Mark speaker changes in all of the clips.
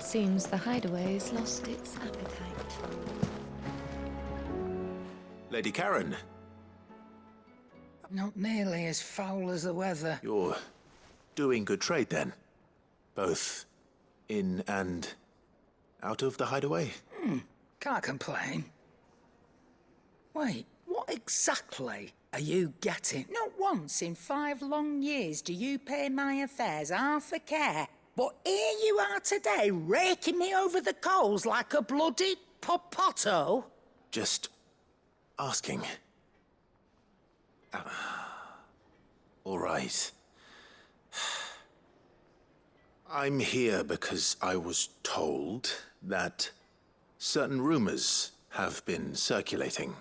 Speaker 1: Seems the hideaway's lost its appetite.
Speaker 2: Lady Karen,
Speaker 3: Not nearly as foul as the weather.
Speaker 2: you're doing good trade then? Both in and out of the hideaway?
Speaker 3: Can't complain. Wait, what exactly are you getting? Not once in 5 long years do you pay my affairs half a care. But here you are today, raking me over the coals like a bloody popoto.
Speaker 2: Just asking. All right. I'm here because I was told that certain rumors have been circulating.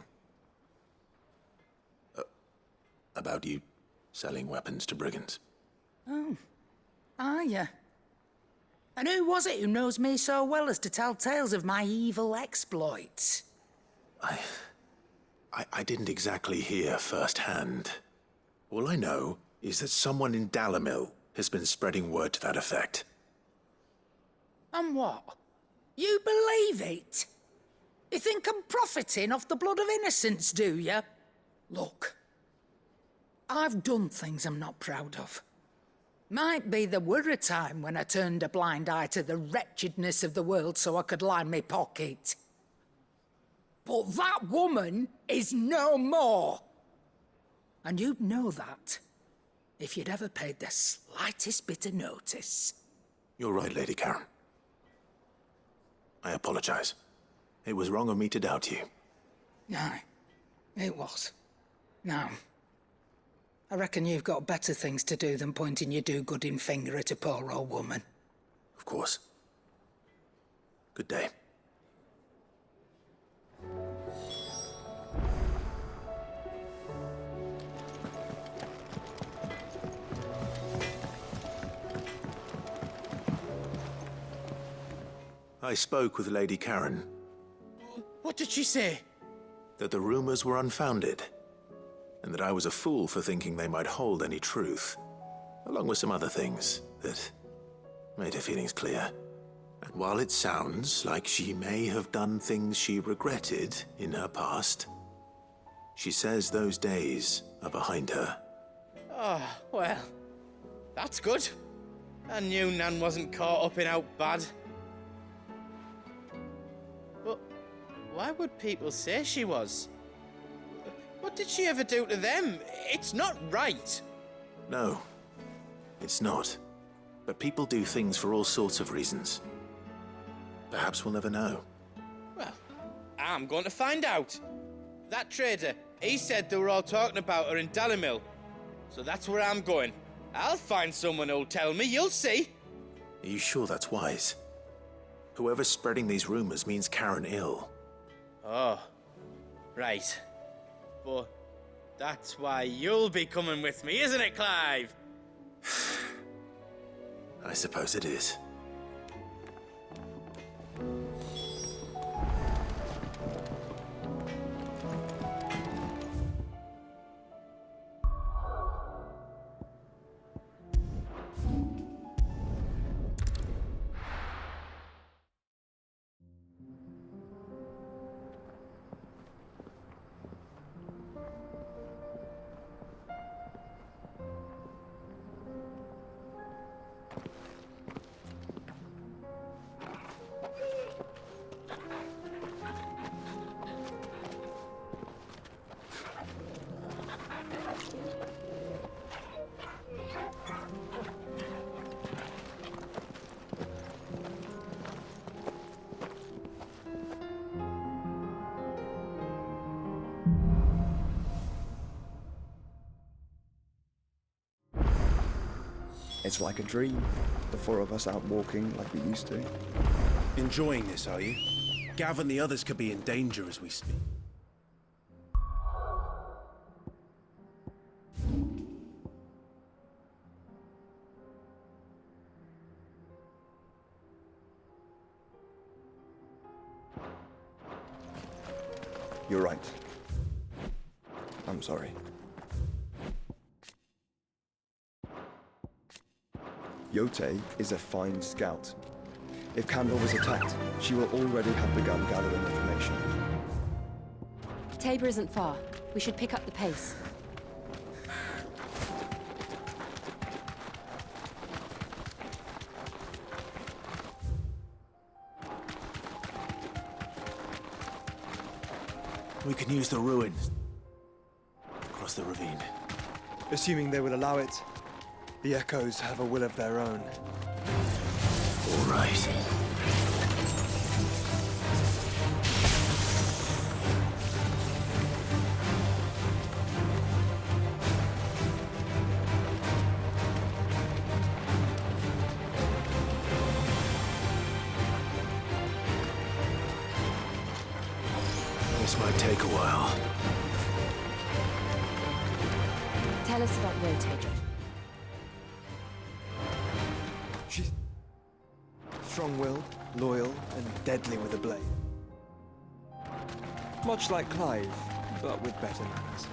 Speaker 2: About you selling weapons to brigands.
Speaker 3: Oh, are you? And who was it who knows me so well as to tell tales of my evil exploits?
Speaker 2: I didn't exactly hear firsthand. All I know is that someone in Dalamil has been spreading word to that effect.
Speaker 3: And what? You believe it? You think I'm profiting off the blood of innocents, do you? Look, I've done things I'm not proud of. Might be there were a time when I turned a blind eye to the wretchedness of the world so I could line my pocket. But that woman is no more. And you'd know that if you'd ever paid the slightest bit of notice.
Speaker 2: You're right, Lady Karen. I apologize. It was wrong of me to doubt you.
Speaker 3: Aye, it was. Now, I reckon you've got better things to do than pointing your do-gooding finger at a poor old woman.
Speaker 2: Of course. Good day. I spoke with Lady Karen.
Speaker 4: What did she say?
Speaker 2: That the rumors were unfounded, and that I was a fool for thinking they might hold any truth, along with some other things that made her feelings clear. And while it sounds like she may have done things she regretted in her past, she says those days are behind her.
Speaker 4: Oh, well, that's good. I knew Nan wasn't caught up in out bad. But why would people say she was? What did she ever do to them? It's not right.
Speaker 2: No, it's not. But people do things for all sorts of reasons. Perhaps we'll never know.
Speaker 4: Well, I'm going to find out. That trader, he said they were all talking about her in Dalamil. So that's where I'm going. I'll find someone who'll tell me, you'll see.
Speaker 2: Are you sure that's wise? Whoever's spreading these rumors means Karen ill.
Speaker 4: Oh, right. But that's why you'll be coming with me, isn't it, Clive?
Speaker 2: I suppose it is.
Speaker 5: It's like a dream. The 4 of us out walking like we used to.
Speaker 6: Enjoying this, are you? Gav and the others could be in danger as we speak.
Speaker 5: You're right. I'm sorry. Yote is a fine scout. If Candle was attacked, she will already have begun gathering information.
Speaker 1: Tabor isn't far. We should pick up the pace.
Speaker 2: We can use the ruins. Across the ravine.
Speaker 5: Assuming they would allow it, the Echoes have a will of their own.
Speaker 2: All right. This might take a while.
Speaker 1: Tell us about Rotator.
Speaker 5: She's strong-willed, loyal, and deadly with a blade. Much like Clive, but with better manners.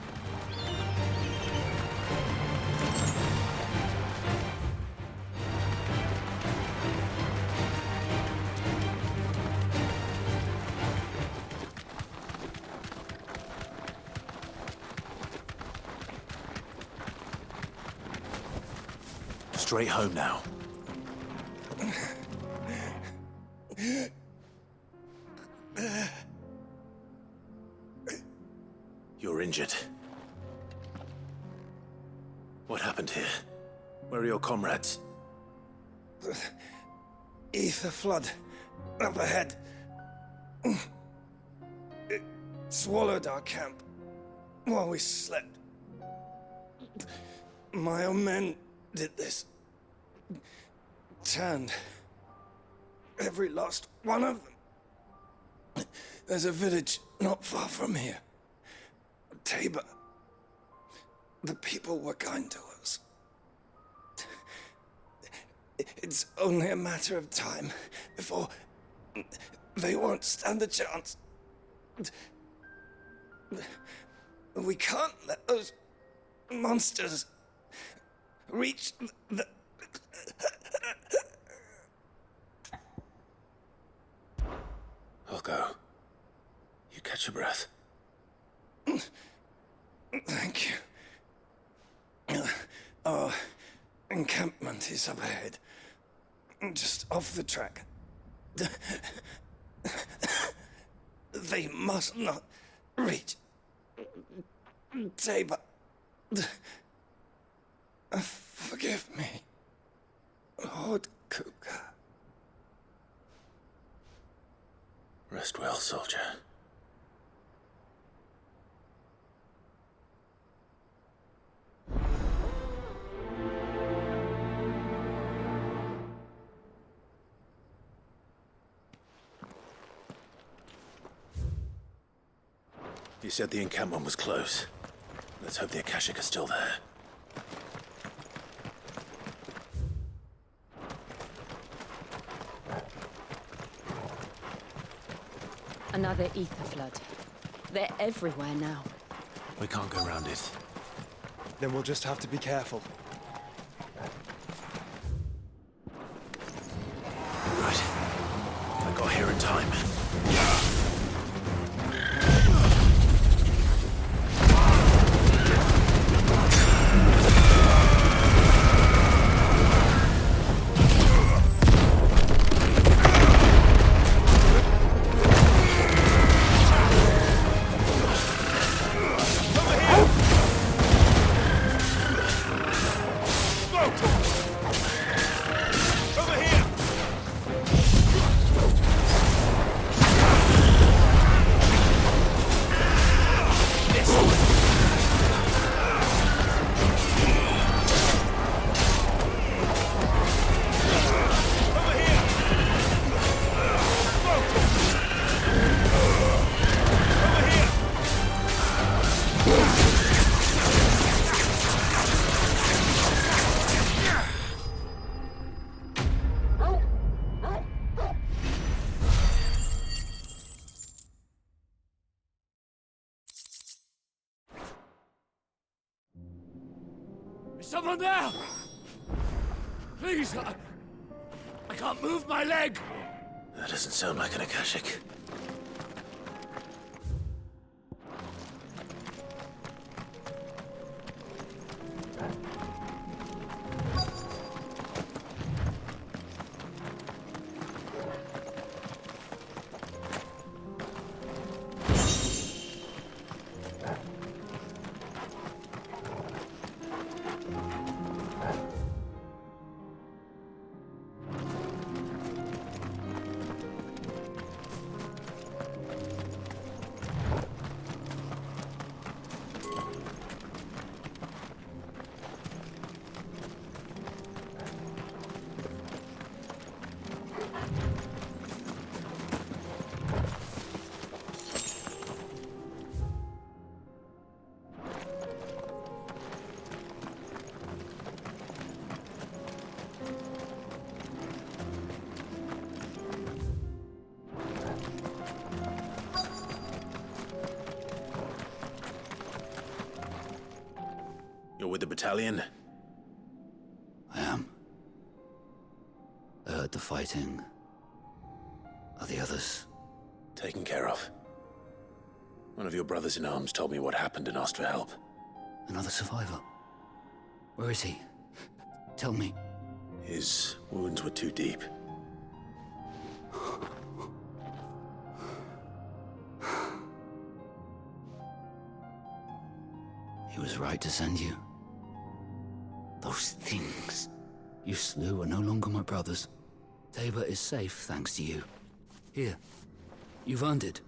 Speaker 2: Straight home now. You're injured. What happened here? Where are your comrades?
Speaker 7: Ether flood up ahead. It swallowed our camp while we slept. My own men did this. Turned every last one of them. There's a village not far from here. Tabor. The people were kind to us. It's only a matter of time before they won't stand a chance. We can't let those monsters reach the...
Speaker 2: I'll go. You catch your breath.
Speaker 7: Thank you. Our encampment is up ahead. Just off the track. They must not reach Tabor. Forgive me, Lord Cougar.
Speaker 2: Rest well, soldier. You said the encampment was close. Let's hope the Akashic are still there.
Speaker 1: Another ether flood. They're everywhere now.
Speaker 2: We can't go around it.
Speaker 5: Then we'll just have to be careful.
Speaker 2: Right. I got here in time.
Speaker 8: Is someone there? Please, I can't move my leg.
Speaker 2: That doesn't sound like an Akashic. You're with the battalion?
Speaker 8: I am. I heard the fighting. Are the others?
Speaker 2: Taken care of. One of your brothers in arms told me what happened and asked for help.
Speaker 8: Another survivor? Where is he? Tell me.
Speaker 2: His wounds were too deep.
Speaker 8: He was right to send you. Those things you slew are no longer my brothers. Tabor is safe thanks to you. Here, you've earned it.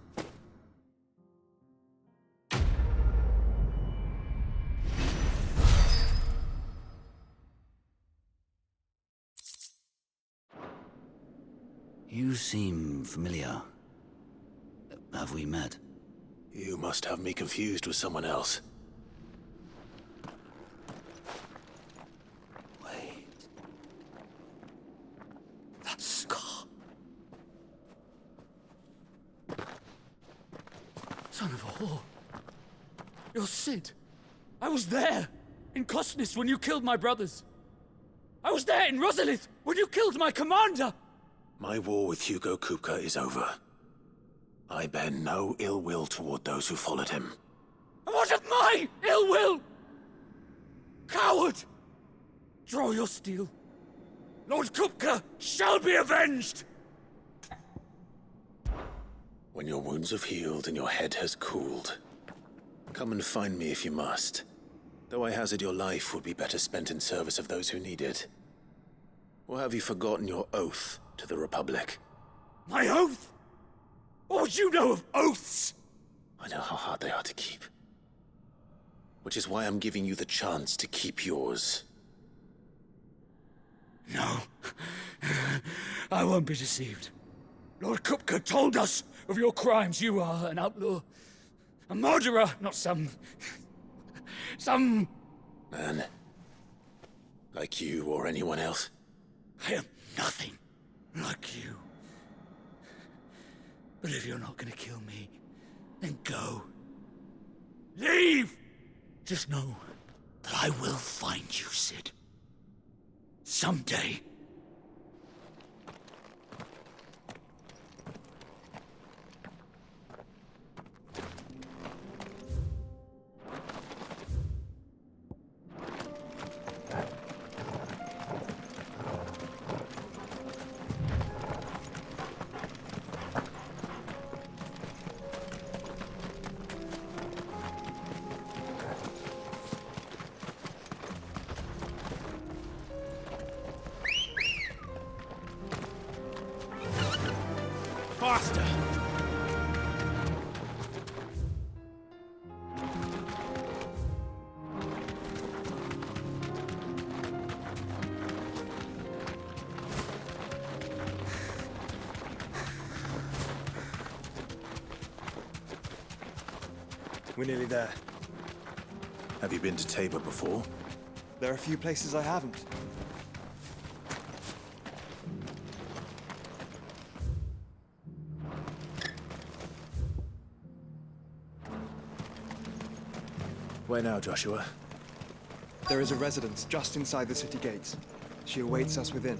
Speaker 8: You seem familiar. Have we met?
Speaker 2: You must have me confused with someone else.
Speaker 8: Wait. That scar. Son of a whore. You're Sid. I was there in Costness when you killed my brothers. I was there in Rosalith when you killed my commander.
Speaker 2: My war with Hugo Kupka is over. I bear no ill will toward those who followed him.
Speaker 8: And what of my ill will? Coward! Draw your steel. Lord Kupka shall be avenged!
Speaker 2: When your wounds have healed and your head has cooled, come and find me if you must. Though I hazard your life would be better spent in service of those who need it. Or have you forgotten your oath to the Republic?
Speaker 8: My oath? What would you know of oaths?
Speaker 2: I know how hard they are to keep. Which is why I'm giving you the chance to keep yours.
Speaker 8: No. I won't be deceived. Lord Kupka told us of your crimes. You are an outlaw. A murderer, not some
Speaker 2: Man. Like you or anyone else.
Speaker 8: I am nothing like you. But if you're not gonna kill me, then go. Leave! Just know that I will find you, Sid. Someday.
Speaker 6: Faster!
Speaker 5: We're nearly there.
Speaker 2: Have you been to Tabor before?
Speaker 5: There are a few places I haven't.
Speaker 2: Where now, Joshua?
Speaker 5: There is a residence just inside the city gates. She awaits us within.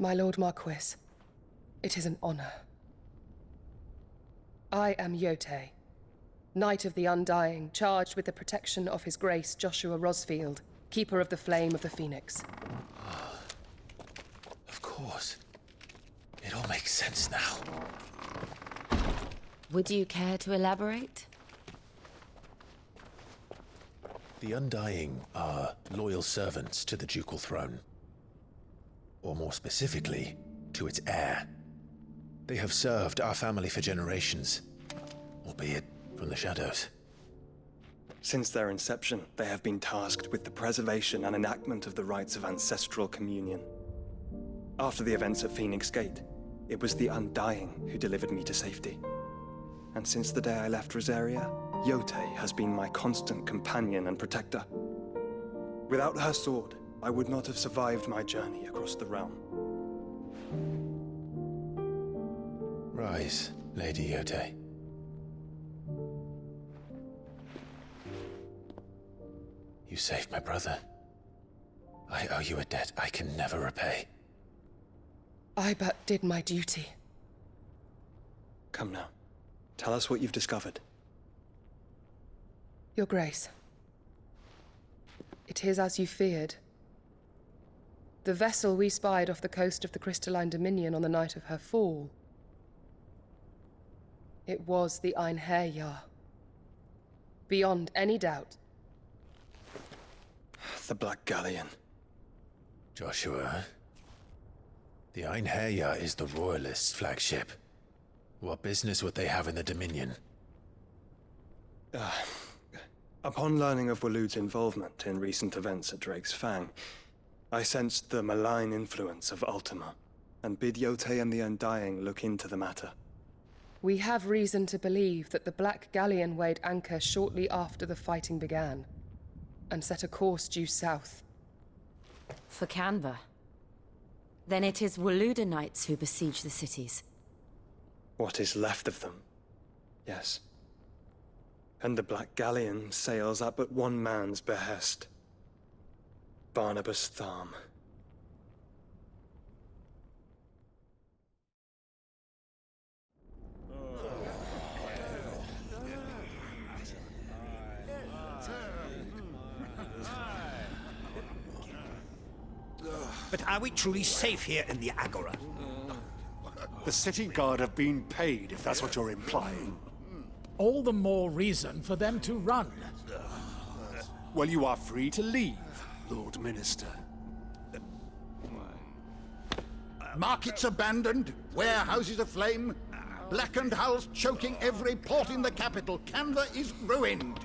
Speaker 9: My Lord Marquis, it is an honor. I am Yote, Knight of the Undying, charged with the protection of His Grace Joshua Rosfield, Keeper of the Flame of the Phoenix.
Speaker 2: Of course. It all makes sense now.
Speaker 1: Would you care to elaborate?
Speaker 2: The Undying are loyal servants to the ducal throne. Or more specifically, to its heir. They have served our family for generations, albeit from the shadows.
Speaker 5: Since their inception, they have been tasked with the preservation and enactment of the rites of ancestral communion. After the events at Phoenix Gate, it was the Undying who delivered me to safety. And since the day I left Rosaria, Yote has been my constant companion and protector. Without her sword, I would not have survived my journey across the realm.
Speaker 2: Rise, Lady Yote. You saved my brother. I owe you a debt I can never repay.
Speaker 9: I but did my duty.
Speaker 5: Come now. Tell us what you've discovered.
Speaker 9: Your Grace. It is as you feared. The vessel we spied off the coast of the Crystalline Dominion on the night of her fall. It was the Einherjar. Beyond any doubt.
Speaker 5: The Black Galleon.
Speaker 2: Joshua, the Einherjar is the Royalists' flagship. What business would they have in the Dominion?
Speaker 5: Upon learning of Waloed's involvement in recent events at Drake's Fang, I sensed the malign influence of Ultima, and bid Yote and the Undying look into the matter.
Speaker 9: We have reason to believe that the Black Galleon weighed anchor shortly after the fighting began, and set a course due south.
Speaker 1: For Canva. Then it is Waloed knights who besiege the cities.
Speaker 5: What is left of them, yes. And the Black Galleon sails at but one man's behest. Barnabas Tharm.
Speaker 10: But are we truly safe here in the Agora?
Speaker 11: The city guard have been paid, if that's what you're implying.
Speaker 12: All the more reason for them to run.
Speaker 11: Well, you are free to leave, Lord Minister.
Speaker 10: Markets abandoned, warehouses aflame, blackened hulls choking every port in the capital. Canva is ruined.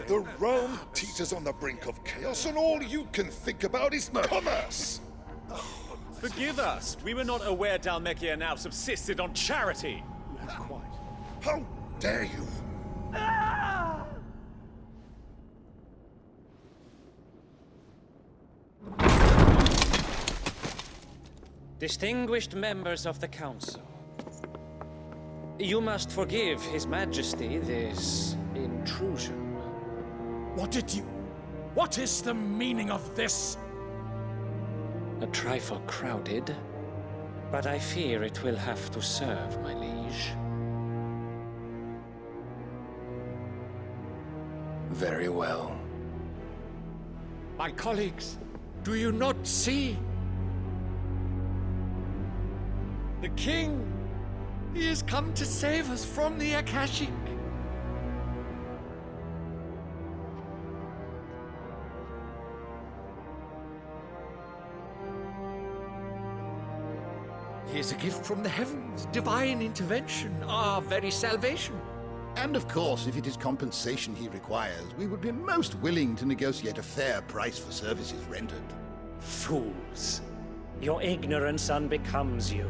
Speaker 13: The realm teeters on the brink of chaos, and all you can think about is commerce!
Speaker 14: Forgive us. We were not aware Dhalmekia now subsisted on charity.
Speaker 11: Not quite.
Speaker 13: How dare you!
Speaker 15: Distinguished members of the Council, you must forgive His Majesty this intrusion.
Speaker 12: What is the meaning of this?
Speaker 15: A trifle crowded, but I fear it will have to serve, my liege.
Speaker 10: Very well.
Speaker 16: My colleagues, do you not see? The King! He has come to save us from the Akashic! He is a gift from the heavens, divine intervention, our very salvation.
Speaker 10: And of course, if it is compensation he requires, we would be most willing to negotiate a fair price for services rendered.
Speaker 15: Fools. Your ignorance unbecomes you.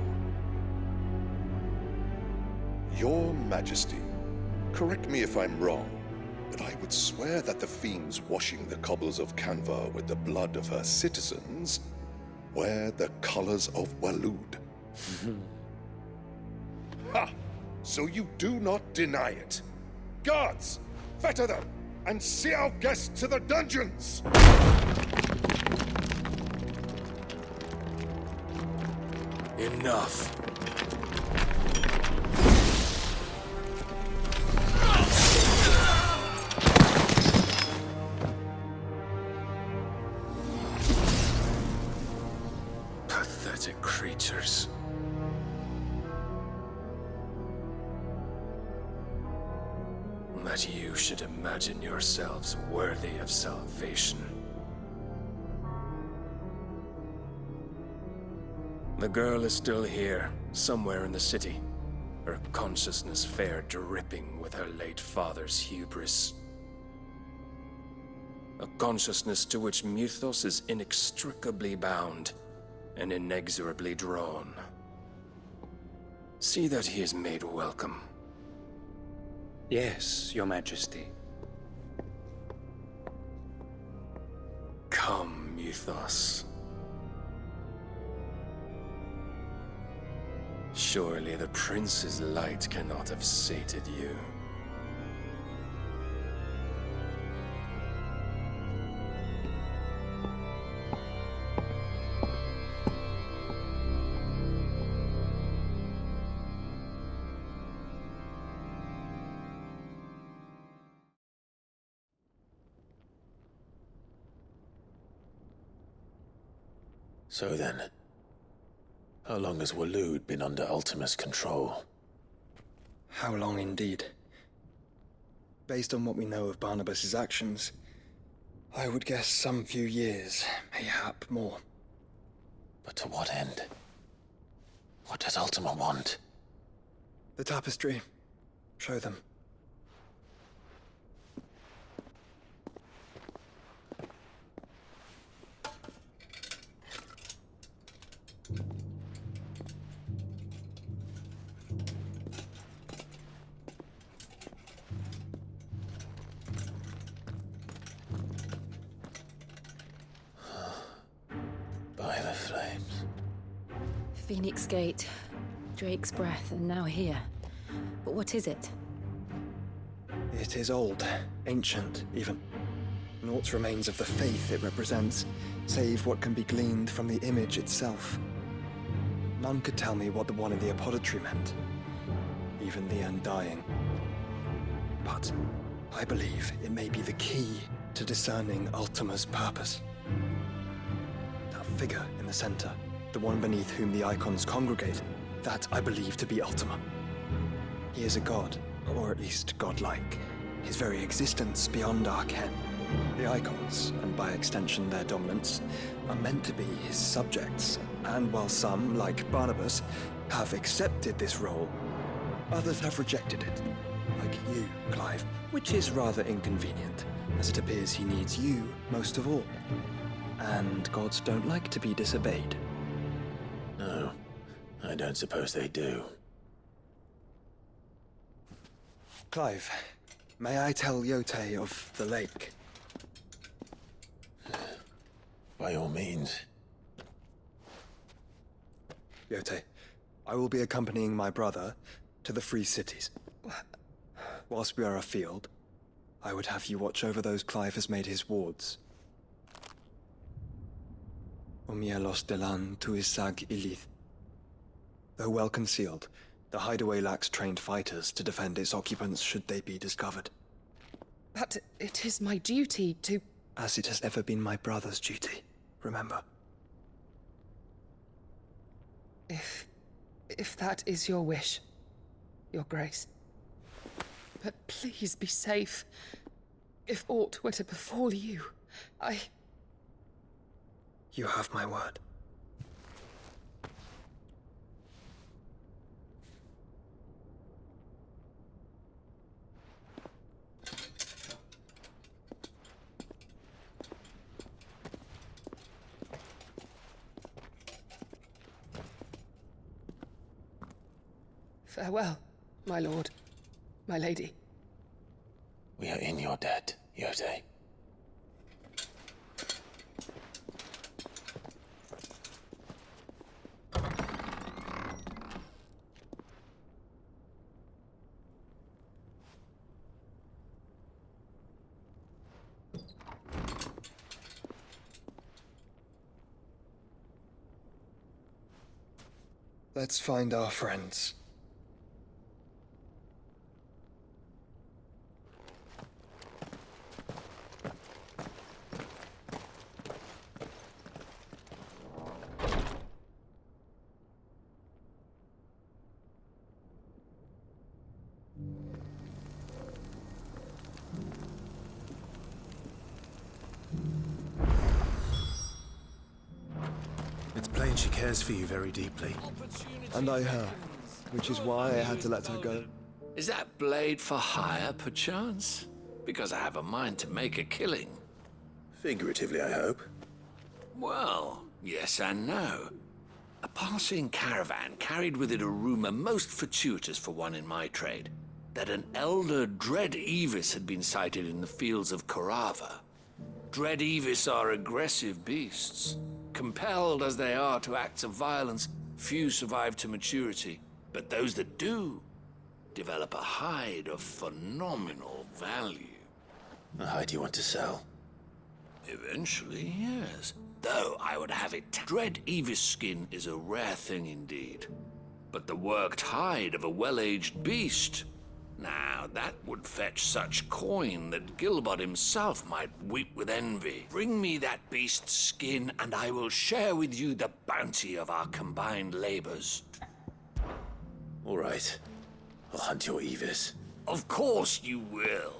Speaker 13: Your Majesty, correct me if I'm wrong, but I would swear that the fiends washing the cobbles of Canva with the blood of her citizens wear the colors of Waloed. Ha! So you do not deny it. Guards, fetter them, and see our guests to the dungeons!
Speaker 16: Enough. Pathetic creatures. That you should imagine yourselves worthy of salvation. The girl is still here, somewhere in the city. Her consciousness fair dripping with her late father's hubris. A consciousness to which Mythos is inextricably bound and inexorably drawn. See that he is made welcome.
Speaker 5: Yes, Your Majesty.
Speaker 16: Come, Mythos. Surely the prince's light cannot have sated you.
Speaker 2: So then, how long has Waloed been under Ultima's control?
Speaker 5: How long indeed? Based on what we know of Barnabas's actions, I would guess some few years, mayhap more.
Speaker 2: But to what end? What does Ultima want?
Speaker 5: The tapestry. Show them.
Speaker 2: By the flames.
Speaker 1: Phoenix Gate, Drake's Breath, and now here. But what is it?
Speaker 5: It is old, ancient, even. Naught remains of the faith it represents, save what can be gleaned from the image itself. None could tell me what the one in the apothecary meant, even the Undying. But I believe it may be the key to discerning Ultima's purpose. That figure in the center, the one beneath whom the icons congregate, that I believe to be Ultima. He is a god, or at least godlike, his very existence beyond our ken. The icons, and by extension their dominance, are meant to be his subjects, and while some, like Barnabas, have accepted this role, others have rejected it, like you, Clive, which is rather inconvenient, as it appears he needs you most of all. And gods don't like to be disobeyed.
Speaker 2: No, I don't suppose they do.
Speaker 5: Clive, may I tell Yote of the lake?
Speaker 2: By all means.
Speaker 5: Yote, I will be accompanying my brother to the Free Cities. Whilst we are afield, I would have you watch over those Clive has made his wards. Omielos delan tuisag ilith. Though well concealed, the hideaway lacks trained fighters to defend its occupants should they be discovered.
Speaker 9: But it is my duty to...
Speaker 5: As it has ever been my brother's duty, remember.
Speaker 9: If that is your wish, Your Grace. But please be safe. If aught were to befall you,
Speaker 5: You have my word.
Speaker 9: Farewell, my lord, my lady.
Speaker 2: We are in your debt, Yote.
Speaker 5: Let's find our friends.
Speaker 6: It's plain she cares for you very deeply.
Speaker 5: And I her, which is why I had to let her go.
Speaker 17: Is that blade for hire, perchance? Because I have a mind to make a killing.
Speaker 2: Figuratively, I hope.
Speaker 17: Well, yes and no. A passing caravan carried with it a rumor most fortuitous for one in my trade, that an elder Dread Evis had been sighted in the fields of Korava. Dread Evis are aggressive beasts. Compelled as they are to acts of violence, few survive to maturity, but those that do develop a hide of phenomenal value.
Speaker 2: A hide you want to sell?
Speaker 17: Eventually, yes. Though I would have it, Dread Evis skin is a rare thing indeed. But the worked hide of a well-aged beast, now that would fetch such coin that Gilbert himself might weep with envy. Bring me that beast's skin, and I will share with you the bounty of our combined labors.
Speaker 2: All right. I'll hunt your Evis.
Speaker 17: Of course you will.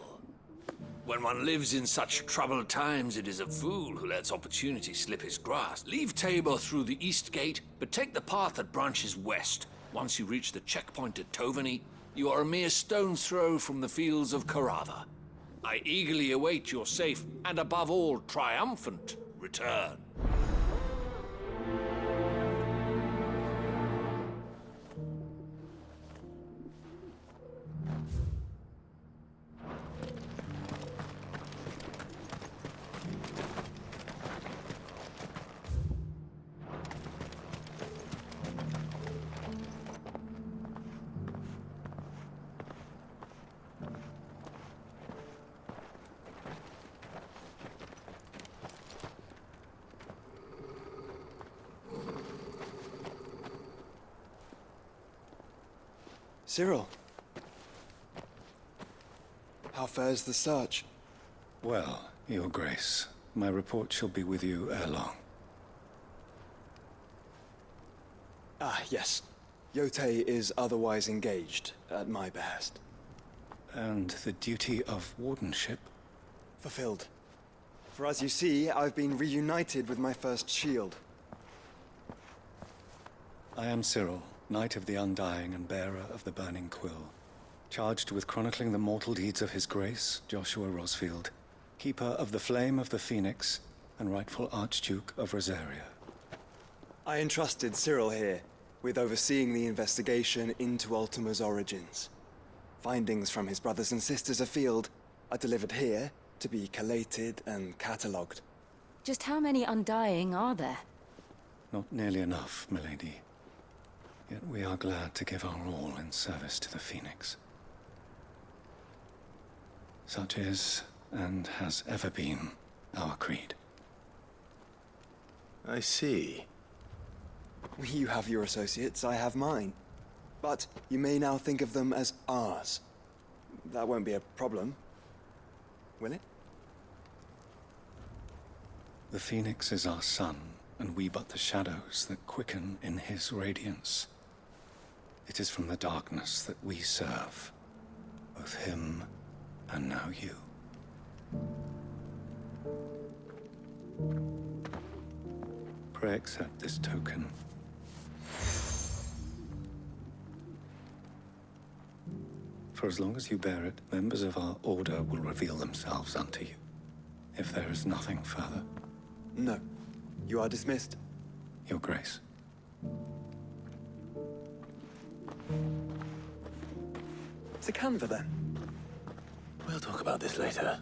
Speaker 17: When one lives in such troubled times, it is a fool who lets opportunity slip his grasp. Leave Tabor through the east gate, but take the path that branches west. Once you reach the checkpoint at Tovany, you are a mere stone's throw from the fields of Korava. I eagerly await your safe, and above all, triumphant return.
Speaker 5: Cyril. How fares the search?
Speaker 11: Well, Your Grace, my report shall be with you ere long.
Speaker 5: Ah, yes. Yotei is otherwise engaged, at my behest.
Speaker 11: And the duty of wardenship?
Speaker 5: Fulfilled. For as you see, I've been reunited with my first shield.
Speaker 11: I am Cyril, Knight of the Undying and bearer of the Burning Quill, charged with chronicling the mortal deeds of His Grace, Joshua Rosfield, Keeper of the Flame of the Phoenix and rightful Archduke of Rosaria.
Speaker 5: I entrusted Cyril here with overseeing the investigation into Ultima's origins. Findings from his brothers and sisters afield are delivered here to be collated and catalogued.
Speaker 1: Just how many Undying are there?
Speaker 11: Not nearly enough, milady. Yet we are glad to give our all in service to the Phoenix. Such is, and has ever been, our creed.
Speaker 2: I see.
Speaker 5: You have your associates, I have mine. But you may now think of them as ours. That won't be a problem, will it?
Speaker 11: The Phoenix is our sun, and we but the shadows that quicken in his radiance. It is from the darkness that we serve, both him and now you. Pray accept this token. For as long as you bear it, members of our order will reveal themselves unto you. If there is nothing further.
Speaker 5: No. You are dismissed.
Speaker 11: Your Grace.
Speaker 5: To Canva, then.
Speaker 2: We'll talk about this later.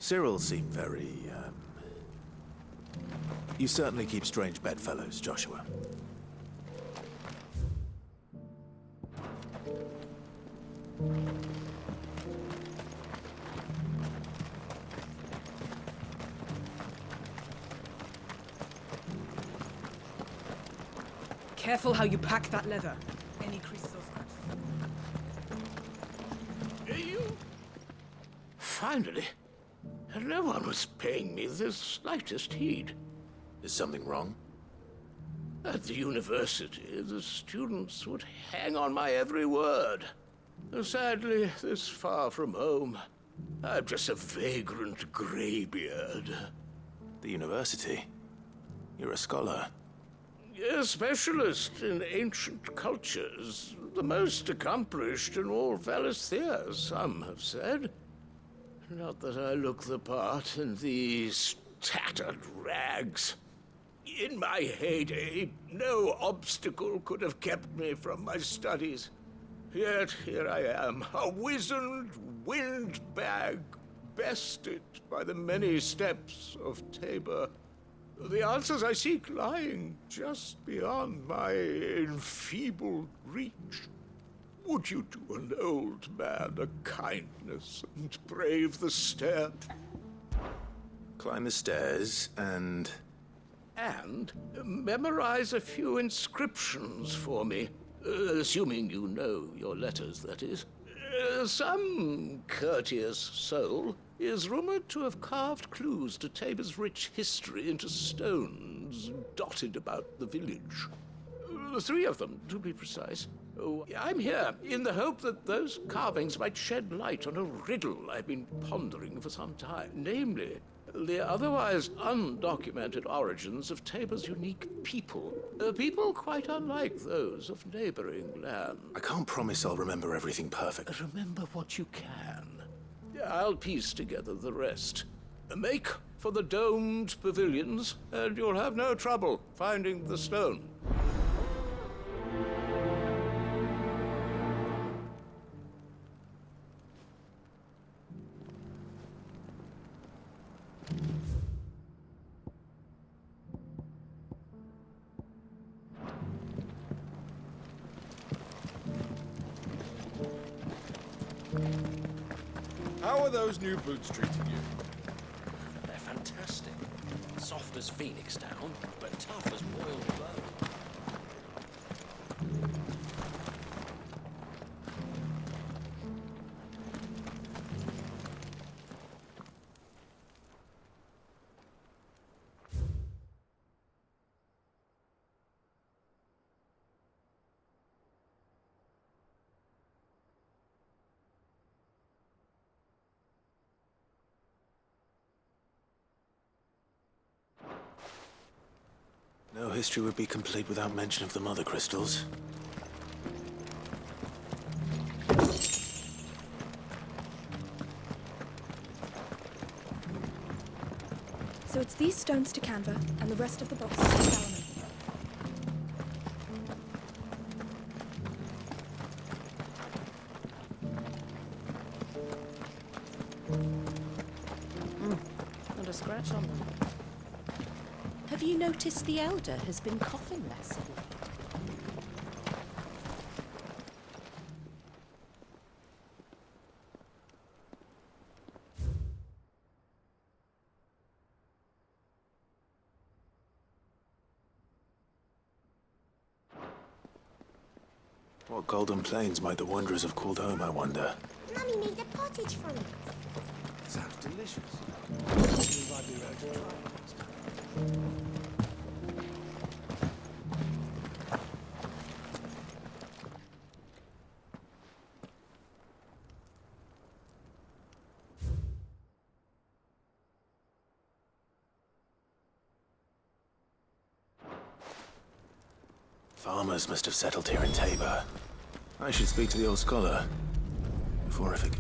Speaker 2: Cyril seemed very, You certainly keep strange bedfellows, Joshua.
Speaker 18: Careful how you pack that leather. Any creases or scratches.
Speaker 19: You... Finally. No one was paying me the slightest heed.
Speaker 2: Is something wrong?
Speaker 19: At the university, the students would hang on my every word. Sadly, this far from home, I'm just a vagrant greybeard.
Speaker 2: The university? You're a scholar.
Speaker 19: A specialist in ancient cultures. The most accomplished in all Valisthea, some have said. Not that I look the part in these tattered rags. In my heyday, no obstacle could have kept me from my studies. Yet here I am, a wizened windbag, bested by the many steps of Tabor. The answers I seek lying just beyond my enfeebled reach. Would you do an old man a kindness and brave the stair?
Speaker 2: Climb the stairs and...
Speaker 19: And memorize a few inscriptions for me. Assuming you know your letters, that is. Some courteous soul is rumored to have carved clues to Tabor's rich history into stones dotted about the village. 3 of them, to be precise. Oh, I'm here in the hope that those carvings might shed light on a riddle I've been pondering for some time. Namely, the otherwise undocumented origins of Tabor's unique people. People quite unlike those of neighboring lands.
Speaker 2: I can't promise I'll remember everything perfect.
Speaker 19: Remember what you can. I'll piece together the rest. Make for the domed pavilions, and you'll have no trouble finding the stone.
Speaker 14: How are those new boots treating you?
Speaker 20: They're fantastic. Soft as phoenix down, but tough as boiled bone.
Speaker 2: No history would be complete without mention of the mother crystals.
Speaker 21: So it's these stones to Canva, and the rest of the boxes to Salomon.
Speaker 1: Not a scratch on them.
Speaker 22: Have you noticed the Elder has been coughing less of late?
Speaker 2: What golden plains might the wanderers have called home, I wonder?
Speaker 23: Mummy made a pottage from it.
Speaker 6: Sounds delicious.
Speaker 2: Farmers must have settled here in Tabor. I should speak to the old scholar before I forget.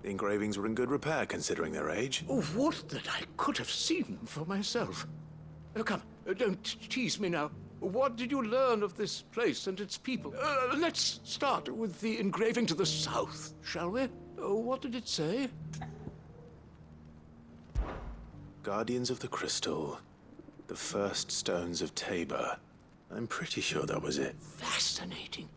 Speaker 2: The engravings were in good repair, considering their age.
Speaker 19: Oh, would that I could have seen them for myself. Come, don't tease me now. What did you learn of this place and its people? Let's start with the engraving to the south, shall we? What did it say?
Speaker 2: Guardians of the Crystal. The first stones of Tabor. I'm pretty sure that was it.
Speaker 19: Fascinating.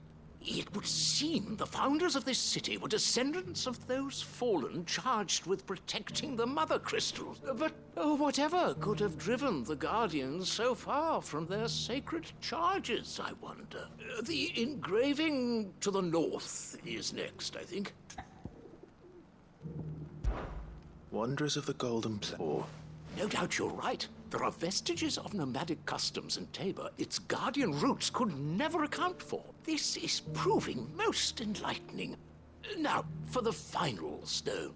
Speaker 19: It would seem the founders of this city were descendants of those fallen charged with protecting the Mother Crystals. But whatever could have driven the Guardians so far from their sacred charges, I wonder? The engraving to the north is next, I think.
Speaker 2: Wanderers of the Golden Plateau.
Speaker 19: No doubt you're right. There are vestiges of nomadic customs in Tabor its guardian roots could never account for. This is proving most enlightening. Now, for the final stone.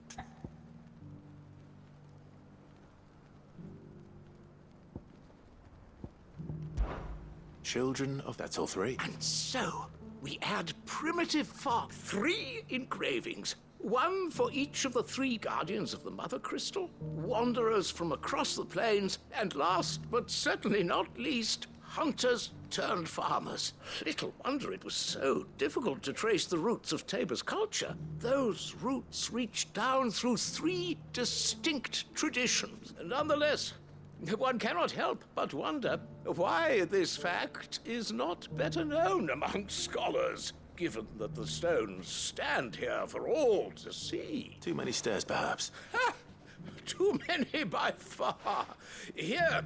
Speaker 2: Children of... That's all three.
Speaker 19: And so, we add primitive 3 engravings. 1 for each of the 3 guardians of the Mother Crystal, wanderers from across the plains, and last, but certainly not least, hunters turned farmers. Little wonder it was so difficult to trace the roots of Tabor's culture. Those roots reach down through 3 distinct traditions. Nonetheless, one cannot help but wonder why this fact is not better known among scholars, given that the stones stand here for all to see.
Speaker 2: Too many stairs, perhaps.
Speaker 19: Ha! Too many by far. Here.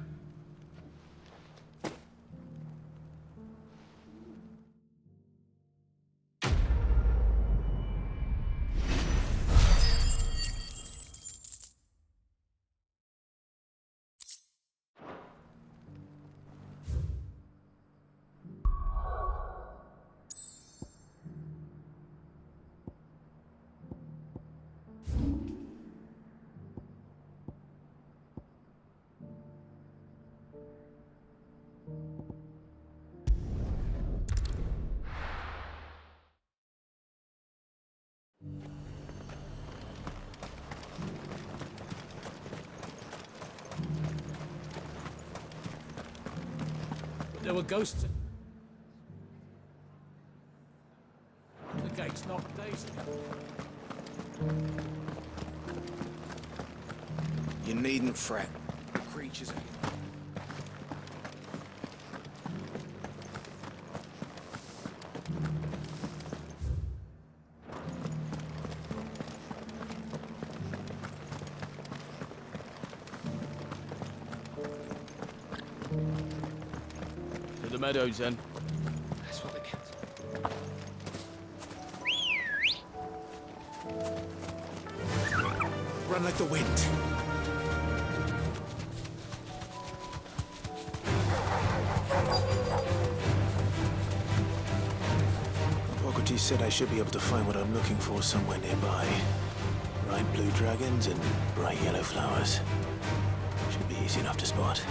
Speaker 12: There were ghosts. The gate's knocked days ago.
Speaker 6: You needn't fret. The creatures are...
Speaker 3: To the meadows, then.
Speaker 6: That's what they kept.
Speaker 2: Run like the wind. Hippocrates said I should be able to find what I'm looking for somewhere nearby. Bright blue dragons and bright yellow flowers. Should be easy enough to spot.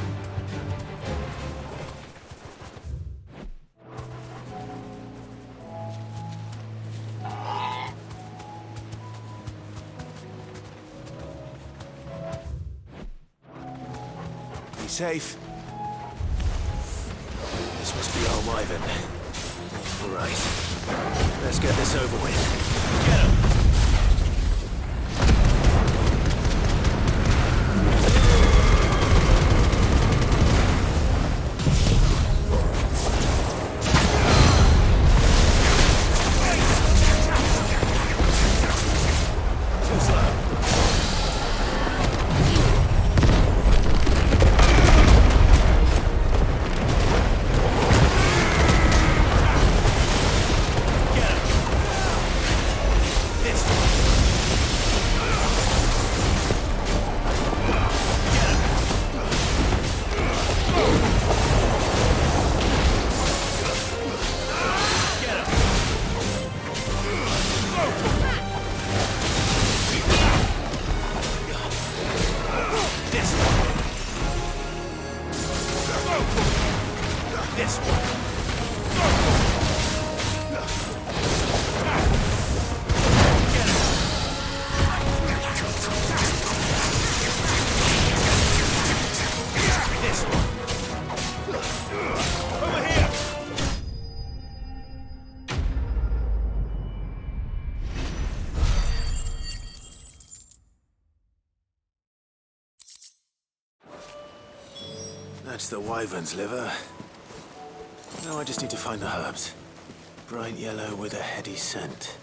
Speaker 2: Be safe. This must be our wyvern. All right. Let's get this over with. Get him! That's the wyvern's liver. Now I just need to find the herbs. bright yellow with a heady scent.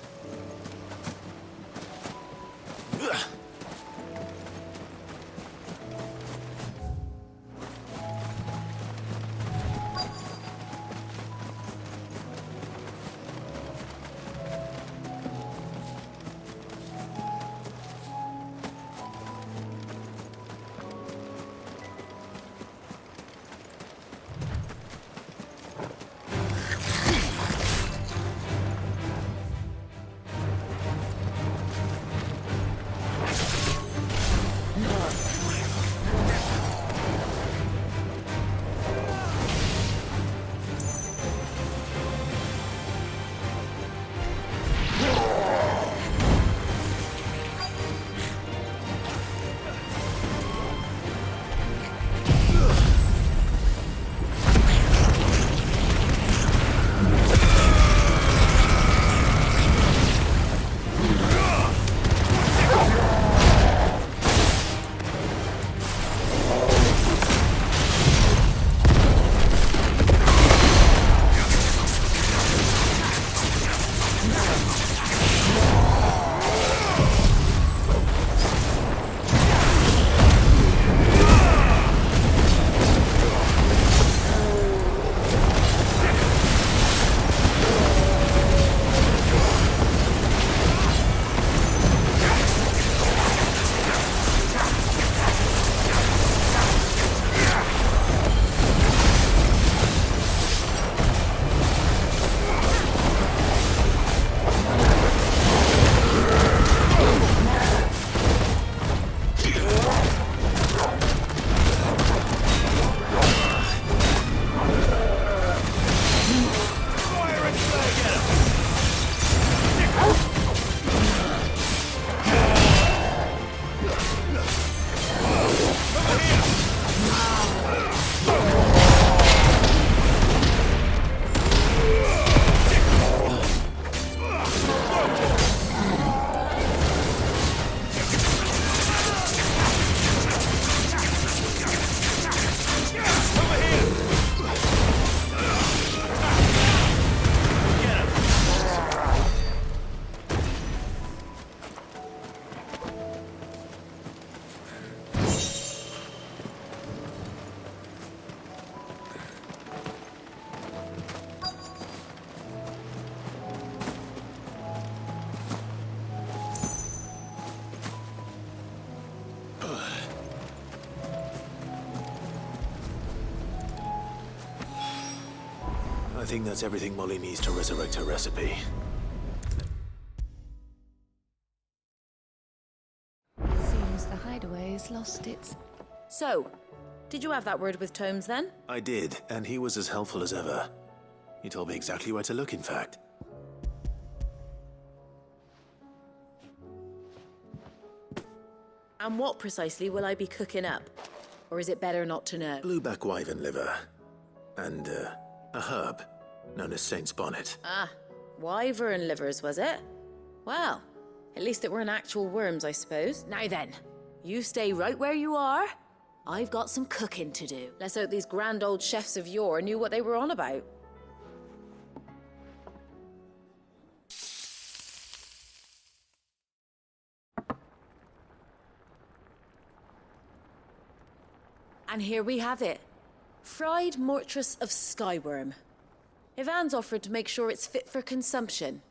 Speaker 2: I think that's everything Molly needs to resurrect her recipe.
Speaker 22: Seems the hideaway's lost its...
Speaker 4: So, did you have that word with Tomes then?
Speaker 2: I did, and he was as helpful as ever. He told me exactly where to look, in fact.
Speaker 4: And what precisely will I be cooking up? Or is it better not to know?
Speaker 2: Blueback wyvern liver. And, a herb known as Saint's Bonnet.
Speaker 4: Ah, wyvern livers, was it? Well, at least it weren't actual worms, I suppose. Now then, you stay right where you are. I've got some cooking to do. Let's hope these grand old chefs of yore knew what they were on about. And here we have it. Fried mortress of skyworm. Ivan's offered to make sure it's fit for consumption.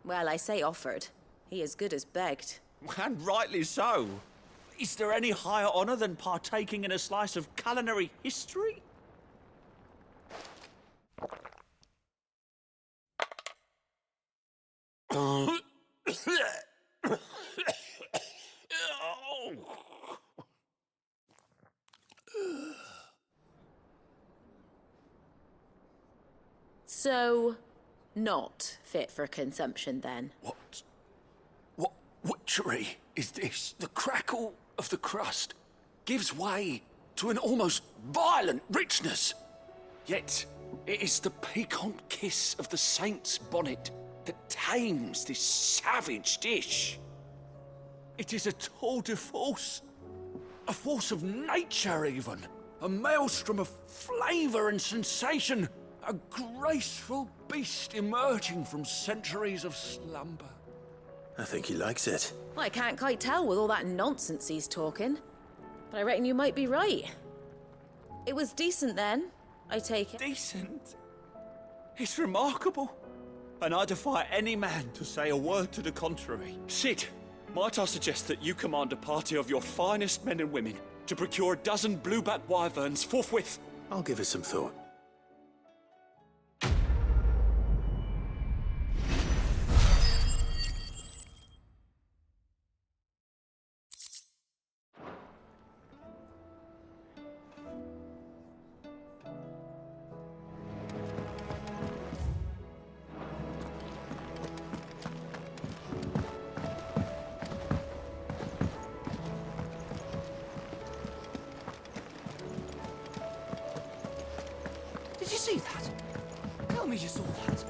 Speaker 4: Well, I say offered. He as good as begged.
Speaker 7: And rightly so. Is there any higher honor than partaking in a slice of culinary history?
Speaker 4: So, not fit for consumption then?
Speaker 17: What witchery is this? The crackle of the crust gives way to an almost violent richness. Yet, it is the piquant kiss of the Saint's Bonnet that tames this savage dish. It is a tour de force. A force of nature, even. A maelstrom of flavour and sensation. A graceful beast emerging from centuries of slumber.
Speaker 2: I think he likes it.
Speaker 4: Well, I can't quite tell with all that nonsense he's talking. But I reckon you might be right. It was decent then, I take it.
Speaker 7: Decent? It's remarkable. And I defy any man to say a word to the contrary. Sid, might I suggest that you command a party of your finest men and women to procure a dozen blueback wyverns forthwith?
Speaker 2: I'll give it some thought.
Speaker 8: Did you see that? Tell me you saw that.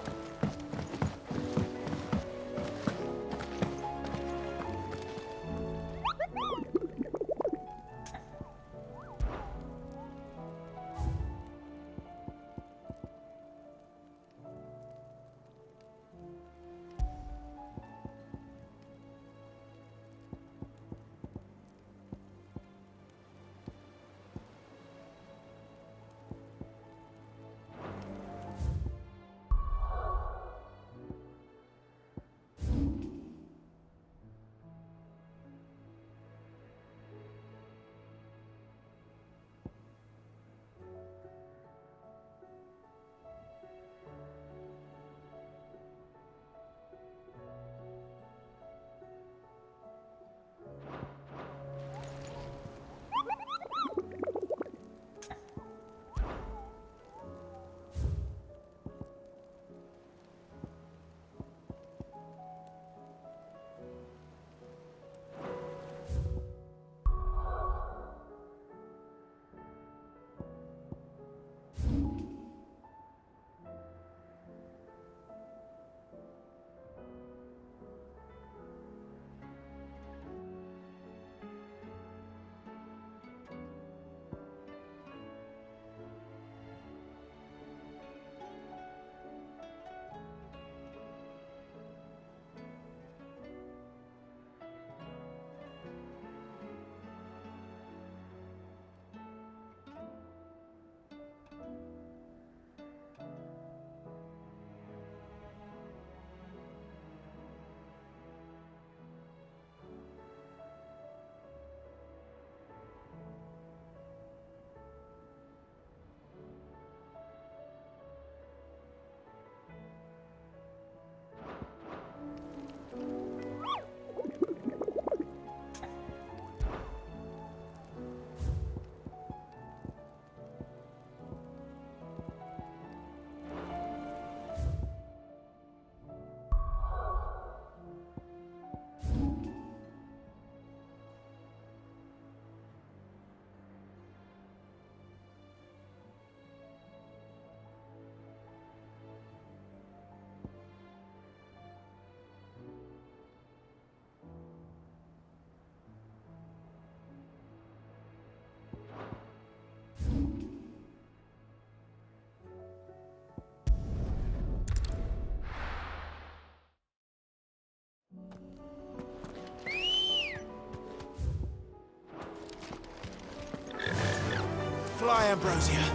Speaker 6: Fly, Ambrosia.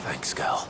Speaker 2: Thanks, girl.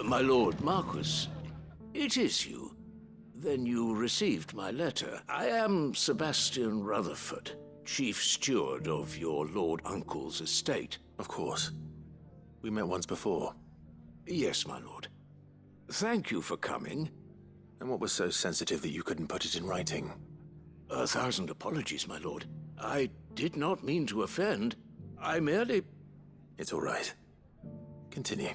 Speaker 19: My lord Marquis, it is you. Then you received my letter. I am Sebastian Rutherford, chief steward of your lord uncle's estate.
Speaker 2: Of course. We met once before.
Speaker 19: Yes, my lord. Thank you for coming.
Speaker 2: And what was so sensitive that you couldn't put it in writing?
Speaker 19: 1,000 apologies, my lord. I did not mean to offend. I merely...
Speaker 2: It's all right. Continue.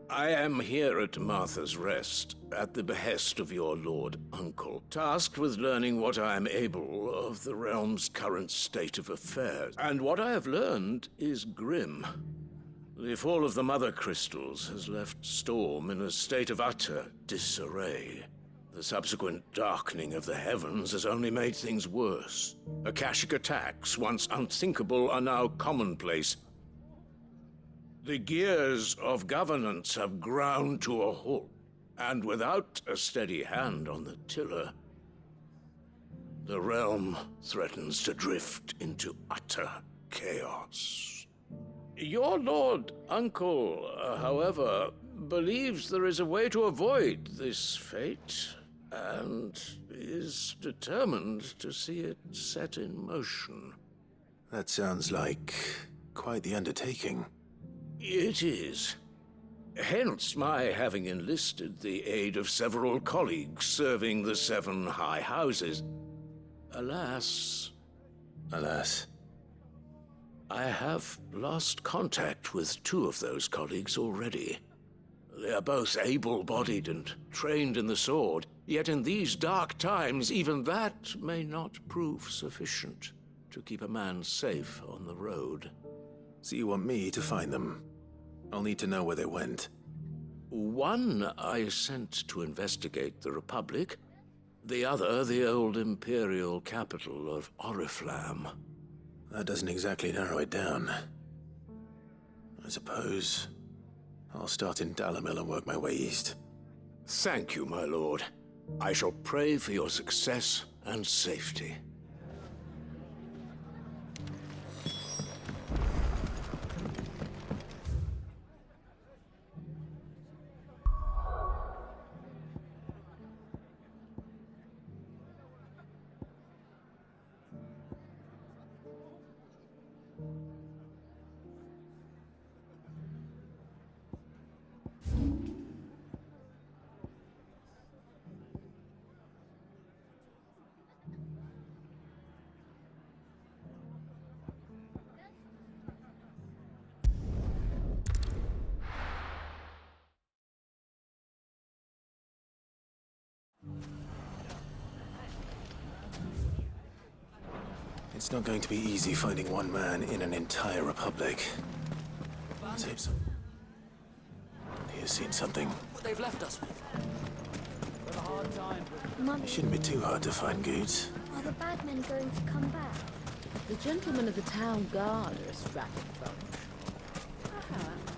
Speaker 19: I am here at Martha's Rest, at the behest of your lord uncle, tasked with learning what I am able of the realm's current state of affairs. And what I have learned is grim. The fall of the Mother Crystals has left Storm in a state of utter disarray. The subsequent darkening of the heavens has only made things worse. Akashic attacks, once unthinkable, are now commonplace. The gears of governance have ground to a halt, and without a steady hand on the tiller, the realm threatens to drift into utter chaos. Your lord uncle, however, believes there is a way to avoid this fate, and is determined to see it set in motion.
Speaker 2: That sounds like quite the undertaking.
Speaker 19: It is. Hence my having enlisted the aid of several colleagues serving the 7 high houses. Alas...
Speaker 2: Alas?
Speaker 19: I have lost contact with 2 of those colleagues already. They are both able-bodied and trained in the sword, yet in these dark times, even that may not prove sufficient to keep a man safe on the road.
Speaker 2: So you want me to find them? I'll need to know where they went.
Speaker 19: One I sent to investigate the Republic, the other the old Imperial capital of Oriflamme.
Speaker 2: That doesn't exactly narrow it down. I suppose I'll start in Dalamil and work my way east.
Speaker 19: Thank you, my lord. I shall pray for your success and safety.
Speaker 2: It's not going to be easy finding one man in an entire republic. Let's hope so. He has seen something.
Speaker 8: What they've left us with. We've had a hard time,
Speaker 2: It shouldn't be too hard to find goods.
Speaker 23: Are the bad men going to come back?
Speaker 4: The gentlemen of the town guard are a strapping bunch. Perhaps.